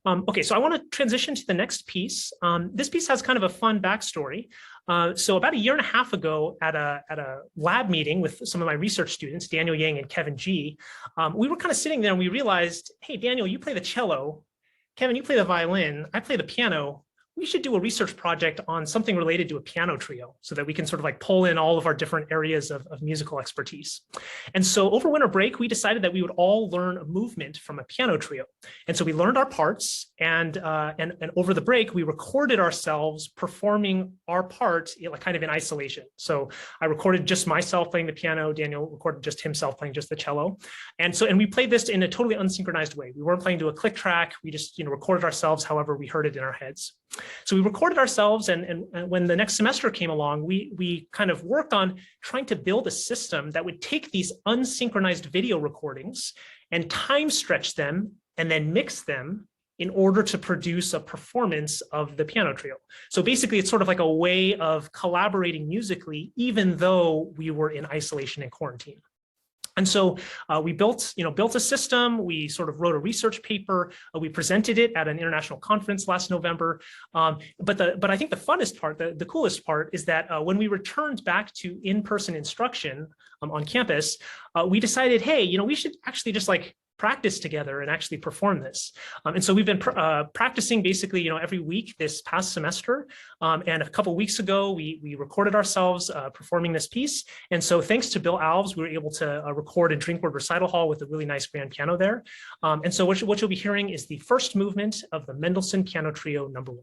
Okay, so I want to transition to the next piece. This piece has kind of a fun backstory. So about a year and a half ago at a lab meeting with some of my research students, Daniel Yang and Kevin G, we were kind of sitting there and we realized, hey, Daniel, you play the cello. Kevin, you play the violin. I play the piano. We should do a research project on something related to a piano trio so that we can sort of like pull in all of our different areas of musical expertise. And so over winter break, we decided that we would all learn a movement from a piano trio. And so we learned our parts, and over the break, we recorded ourselves performing our part kind of in isolation. So I recorded just myself playing the piano, Daniel recorded just himself playing just the cello. And we played this in a totally unsynchronized way. We weren't playing to a click track. We just recorded ourselves however we heard it in our heads. So we recorded ourselves, and when the next semester came along, we kind of worked on trying to build a system that would take these unsynchronized video recordings and time stretch them and then mix them in order to produce a performance of the piano trio. So basically, it's sort of like a way of collaborating musically, even though we were in isolation and quarantine. And so we built a system. We sort of wrote a research paper. We presented it at an international conference last November. But I think the funnest part, the coolest part, is that when we returned back to in-person instruction on campus, we decided, hey, we should actually just practice together and actually perform this. And so we've been practicing basically, every week this past semester. And a couple of weeks ago, we recorded ourselves performing this piece. And so thanks to Bill Alves, we were able to record in Drinkwood Recital Hall with a really nice grand piano there. And so what you'll be hearing is the first movement of the Mendelssohn Piano Trio No. 1.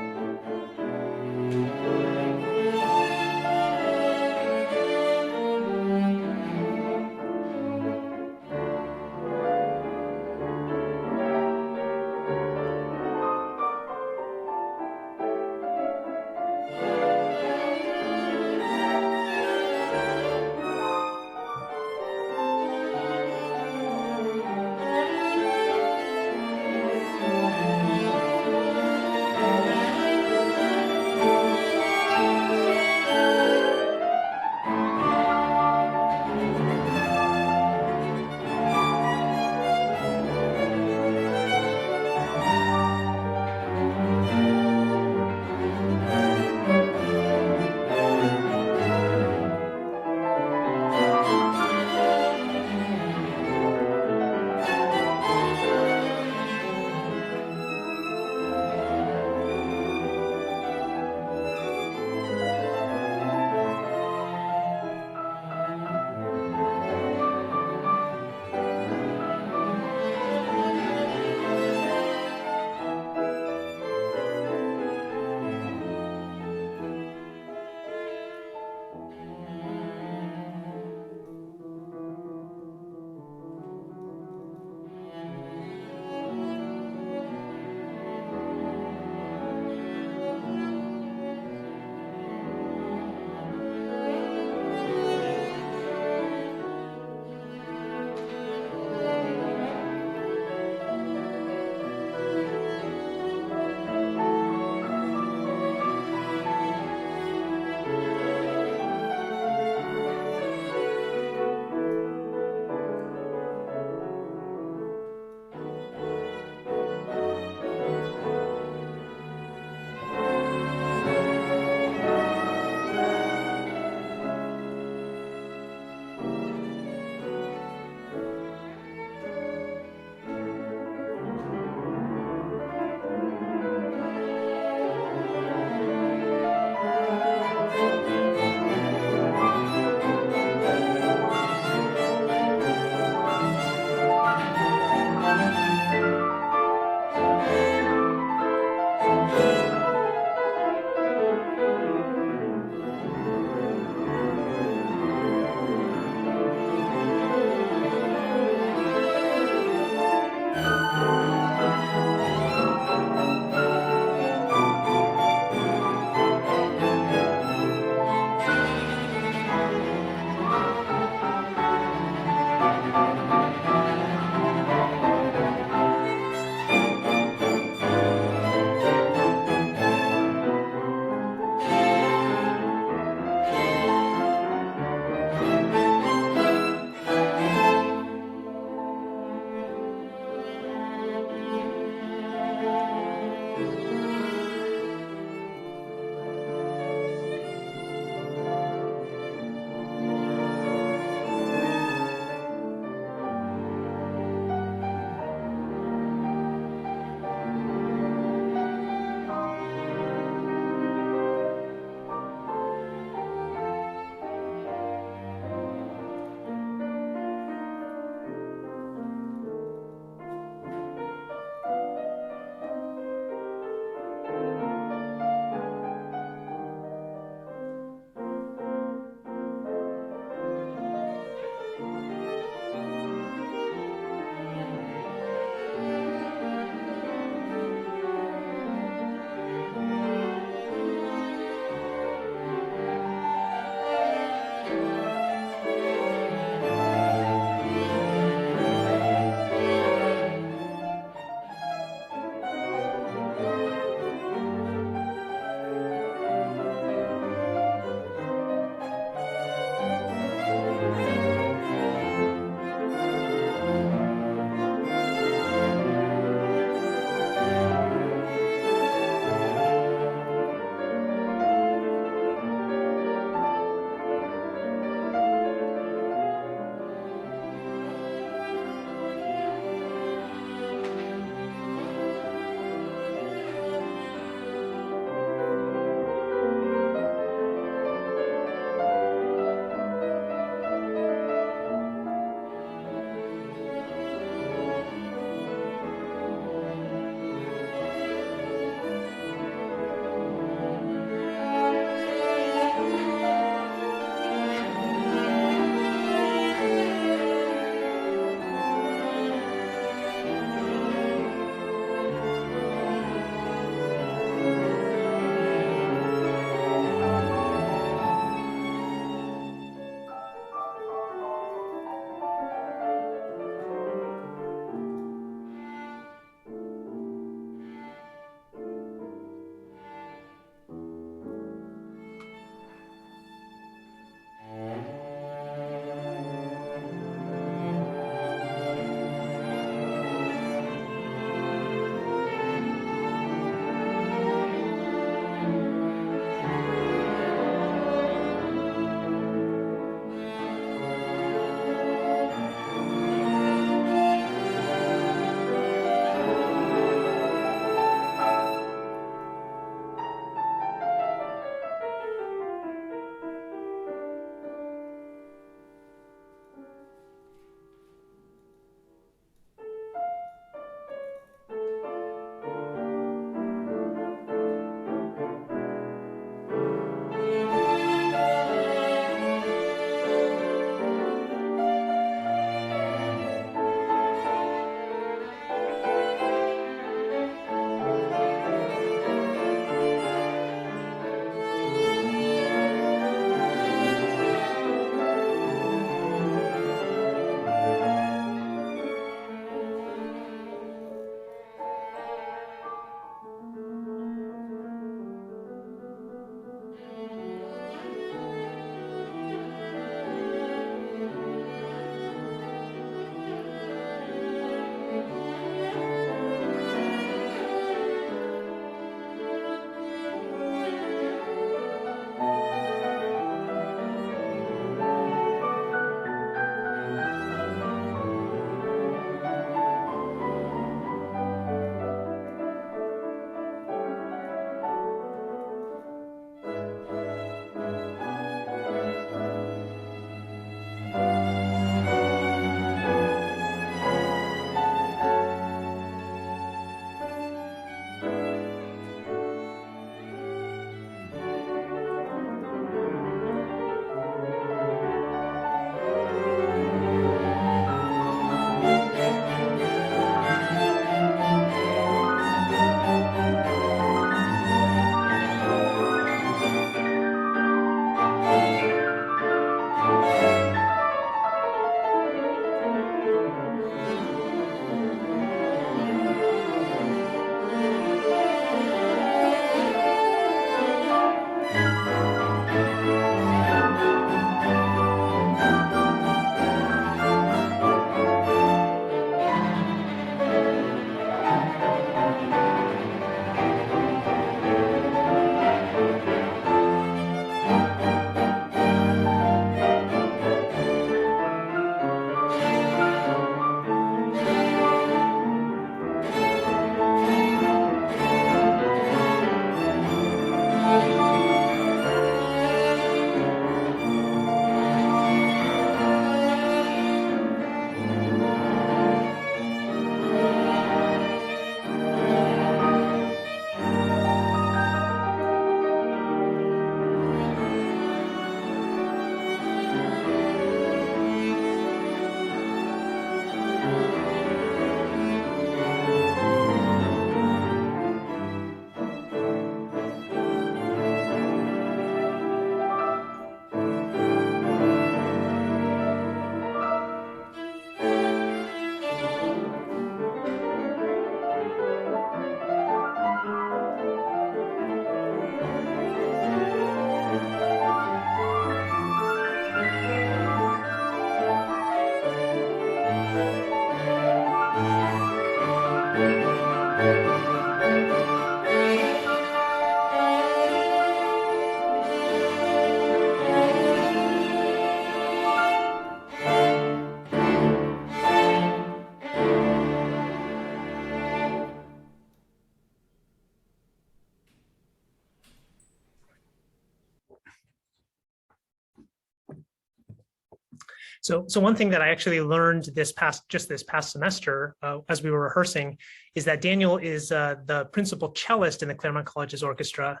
So one thing that I actually learned just this past semester, as we were rehearsing, is that Daniel is the principal cellist in the Claremont College's orchestra,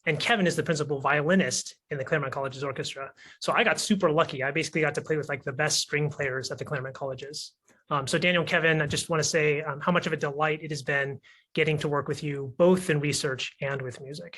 and Kevin is the principal violinist in the Claremont College's orchestra. So I got super lucky. I basically got to play with like the best string players at the Claremont Colleges. So Daniel and Kevin, I just want to say how much of a delight it has been getting to work with you both in research and with music.